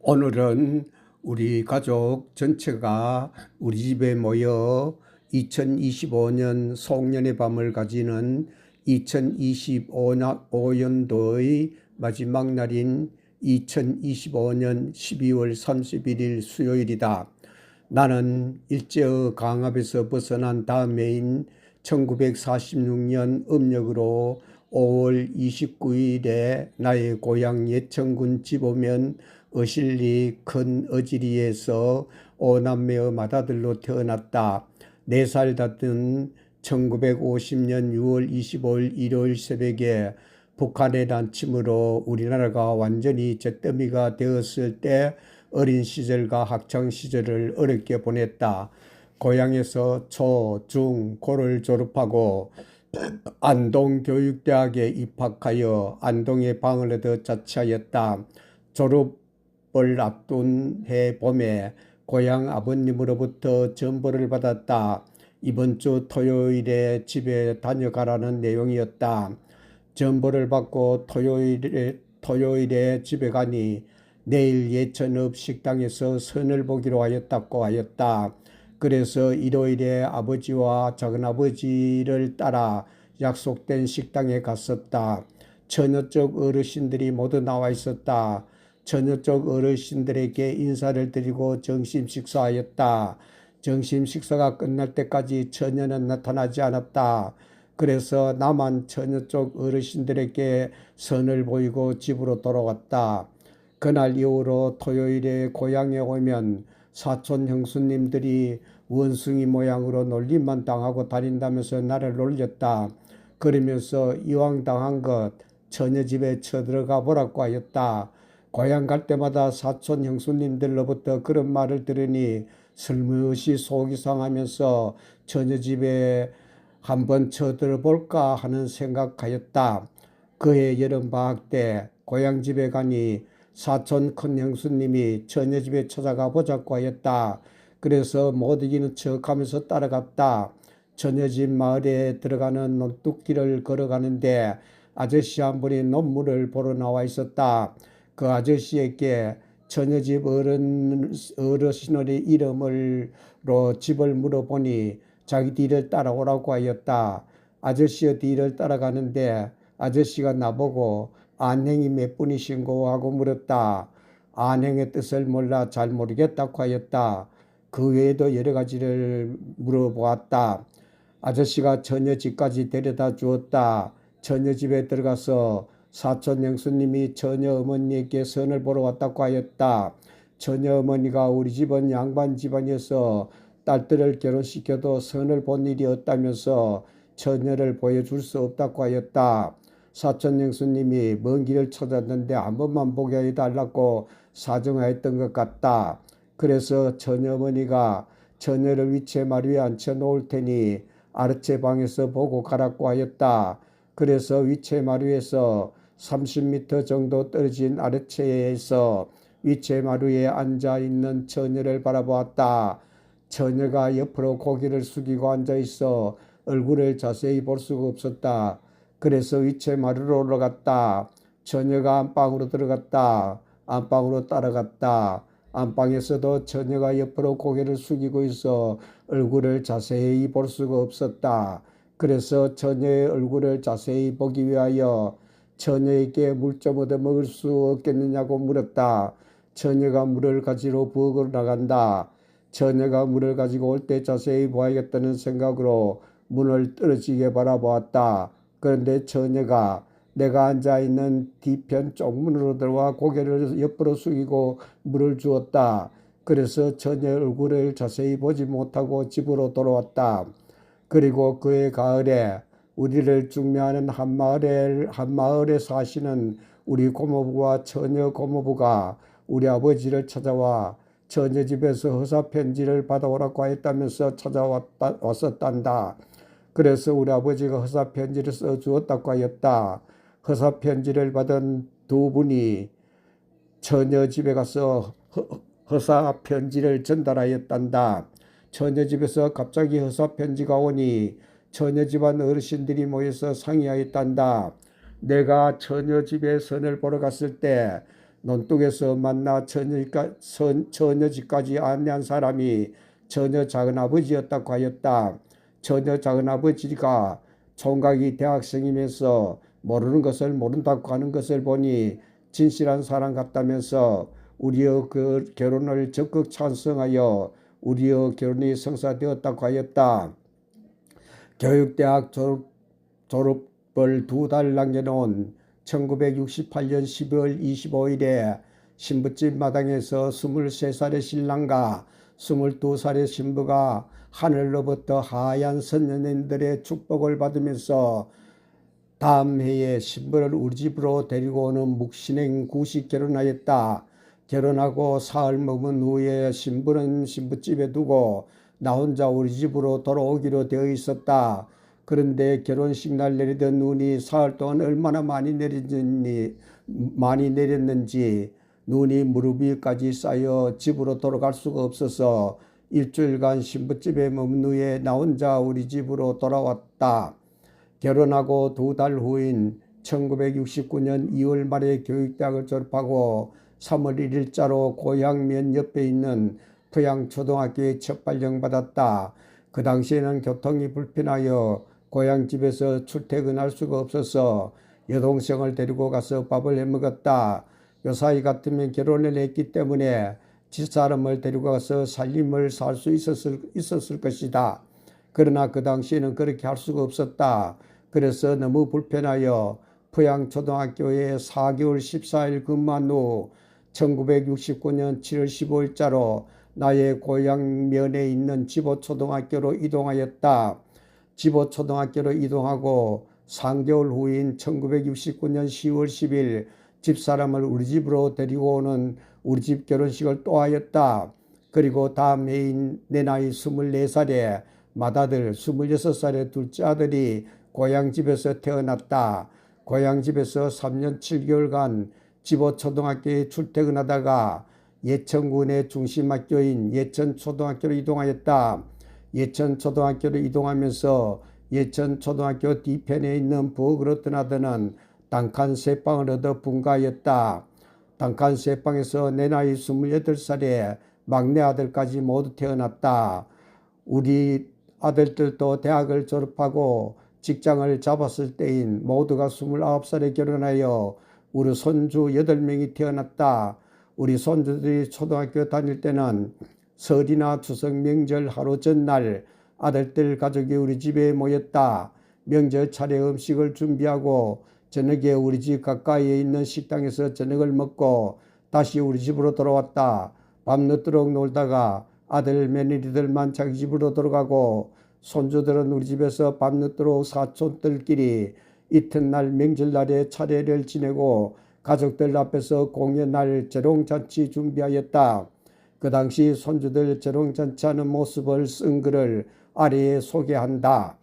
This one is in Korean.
오늘은 우리 가족 전체가 우리 집에 모여 2025년 송년의 밤을 가지는 2025년도의 마지막 날인 2025년 12월 31일 수요일이다. 나는 일제의 강압에서 벗어난 다음해인 1946년 음력으로 5월 29일에 나의 고향 예천군 지보면 어실리 큰 어지리에서 오남매의 맏아들로 태어났다. 4살 닫은 1950년 6월 25일 일요일 새벽에 북한의 난침으로 우리나라가 완전히 잿더미가 되었을 때 어린 시절과 학창 시절을 어렵게 보냈다. 고향에서 초, 중, 고를 졸업하고 안동교육대학에 입학하여 안동에 방을 얻어 자취하였다. 졸업을 앞둔 해 봄에 고향 아버님으로부터 전보를 받았다. 이번 주 토요일에 집에 다녀가라는 내용이었다. 전보를 받고 토요일에 집에 가니 내일 예천읍 식당에서 선을 보기로 하였다고 하였다. 그래서 일요일에 아버지와 작은아버지를 따라 약속된 식당에 갔었다. 처녀 쪽 어르신들이 모두 나와 있었다. 처녀 쪽 어르신들에게 인사를 드리고 점심 식사하였다. 점심 식사가 끝날 때까지 처녀는 나타나지 않았다. 그래서 나만 처녀 쪽 어르신들에게 선을 보이고 집으로 돌아왔다. 그날 이후로 토요일에 고향에 오면 사촌 형수님들이 원숭이 모양으로 놀림만 당하고 다닌다면서 나를 놀렸다. 그러면서 이왕 당한 것 처녀 집에 쳐들어가 보라고 하였다. 고향 갈 때마다 사촌 형수님들로부터 그런 말을 들으니 슬며시 속이 상하면서 처녀 집에 한번 쳐들어볼까 하는 생각하였다. 그해 여름방학 때 고향 집에 가니 사촌 큰 형수님이 처녀 집에 찾아가 보자고 하였다. 그래서 못 이기는 척하면서 따라갔다. 처녀 집 마을에 들어가는 논뚝길을 걸어가는데 아저씨 한 분이 논문을 보러 나와 있었다. 그 아저씨에게 처녀 집 어르신의 이름으로 집을 물어보니 자기 뒤를 따라오라고 하였다. 아저씨의 뒤를 따라가는데 아저씨가 나보고 안행이 몇 분이신고 하고 물었다. 안행의 뜻을 몰라 잘 모르겠다고 하였다. 그 외에도 여러 가지를 물어보았다. 아저씨가 처녀 집까지 데려다 주었다. 처녀 집에 들어가서 사촌 형수님이 처녀 어머니에게 선을 보러 왔다고 하였다. 처녀 어머니가 우리 집은 양반 집안이어서 딸들을 결혼시켜도 선을 본 일이 없다면서 처녀를 보여줄 수 없다고 하였다. 사촌 형수님이 먼 길을 찾았는데 한 번만 보게 해달라고 사정하였던 것 같다. 그래서 처녀 어머니가 처녀를 위치말 위에 앉혀놓을 테니 아랫채 방에서 보고 가라고 하였다. 그래서 위치말 위에서 30m 정도 떨어진 아랫채에서 위치말 위에 앉아있는 처녀를 바라보았다. 처녀가 옆으로 고개를 숙이고 앉아있어 얼굴을 자세히 볼 수가 없었다. 그래서 위치마루로 올라갔다. 처녀가 안방으로 들어갔다. 안방으로 따라갔다. 안방에서도 처녀가 옆으로 고개를 숙이고 있어 얼굴을 자세히 볼 수가 없었다. 그래서 처녀의 얼굴을 자세히 보기 위하여 처녀에게 물 좀 얻어 먹을 수 없겠느냐고 물었다. 처녀가 물을 가지러 부엌으로 나간다. 처녀가 물을 가지고 올 때 자세히 보아야겠다는 생각으로 문을 떨어지게 바라보았다. 그런데 처녀가 내가 앉아있는 뒤편 쪽문으로 들어와 고개를 옆으로 숙이고 물을 주었다. 그래서 처녀의 얼굴을 자세히 보지 못하고 집으로 돌아왔다. 그리고 그해 가을에 우리를 중매하는 한마을에 사시는 우리 고모부와 처녀 고모부가 우리 아버지를 찾아와 처녀 집에서 허사 편지를 받아오라고 했다면서 찾아왔었단다. 그래서 우리 아버지가 허사 편지를 써주었다고 하였다. 허사 편지를 받은 두 분이 처녀 집에 가서 허사 편지를 전달하였단다. 처녀 집에서 갑자기 허사 편지가 오니 처녀 집안 어르신들이 모여서 상의하였단다. 내가 처녀 집에 선을 보러 갔을 때 논둑에서 만나 처녀집까지 안내한 사람이 처녀 작은아버지였다고 하였다. 처녀 작은아버지가 총각이 대학생이면서 모르는 것을 모른다고 하는 것을 보니 진실한 사람 같다면서 우리의 그 결혼을 적극 찬성하여 우리의 결혼이 성사되었다고 하였다. 교육대학 졸업을 2달 남겨놓은 1968년 12월 25일에 신부집 마당에서 23살의 신랑과 22살의 신부가 하늘로부터 하얀 선녀님들의 축복을 받으면서 다음 해에 신부를 우리 집으로 데리고 오는 묵신행 구식 결혼하였다. 결혼하고 사흘 머문 후에 신부는 신부집에 두고 나 혼자 우리 집으로 돌아오기로 되어 있었다. 그런데 결혼식 날 내리던 눈이 사흘 동안 얼마나 많이 내렸는지 눈이 무릎 위까지 쌓여 집으로 돌아갈 수가 없어서 일주일간 신부집에 머문 후에 나 혼자 우리 집으로 돌아왔다. 결혼하고 2달 후인 1969년 2월 말에 교육대학을 졸업하고 3월 1일자로 고향면 옆에 있는 부양초등학교에 첫 발령받았다. 그 당시에는 교통이 불편하여 고향집에서 출퇴근할 수가 없어서 여동생을 데리고 가서 밥을 해먹었다. 요사이 같으면 결혼을 했기 때문에 집사람을 데리고 가서 살림을 살 수 있었을 것이다. 그러나 그 당시에는 그렇게 할 수가 없었다. 그래서 너무 불편하여 부양초등학교에 4개월 14일 근무한 후 1969년 7월 15일자로 나의 고향면에 있는 지보초등학교로 이동하였다. 지보초등학교로 이동하고 3개월 후인 1969년 10월 10일 집사람을 우리 집으로 데리고 오는 우리집 결혼식을 또 하였다. 그리고 다음 해인 내 나이 24살에 맏아들 26살의 둘째 아들이 고향집에서 태어났다. 고향집에서 3년 7개월간 지보초등학교에 출퇴근하다가 예천군의 중심학교인 예천초등학교로 이동하였다. 예천초등학교로 이동하면서 예천초등학교 뒤편에 있는 부엌으로 떠나더는 단칸 새방을 얻어 분가하였다. 단칸 새방에서 내 나이 28살에 막내 아들까지 모두 태어났다. 우리 아들들도 대학을 졸업하고 직장을 잡았을 때인 모두가 29살에 결혼하여 우리 손주 8명이 태어났다. 우리 손주들이 초등학교 다닐 때는 설이나 추석 명절 하루 전날 아들들 가족이 우리 집에 모였다. 명절 차례 음식을 준비하고 저녁에 우리 집 가까이에 있는 식당에서 저녁을 먹고 다시 우리 집으로 돌아왔다. 밤늦도록 놀다가 아들 며느리들만 자기 집으로 돌아가고 손주들은 우리 집에서 밤늦도록 사촌들끼리 이튿날 명절날에 차례를 지내고 가족들 앞에서 공연할 재롱잔치 준비하였다. 그 당시 손주들 재롱잔치하는 모습을 쓴 글을 아래에 소개한다.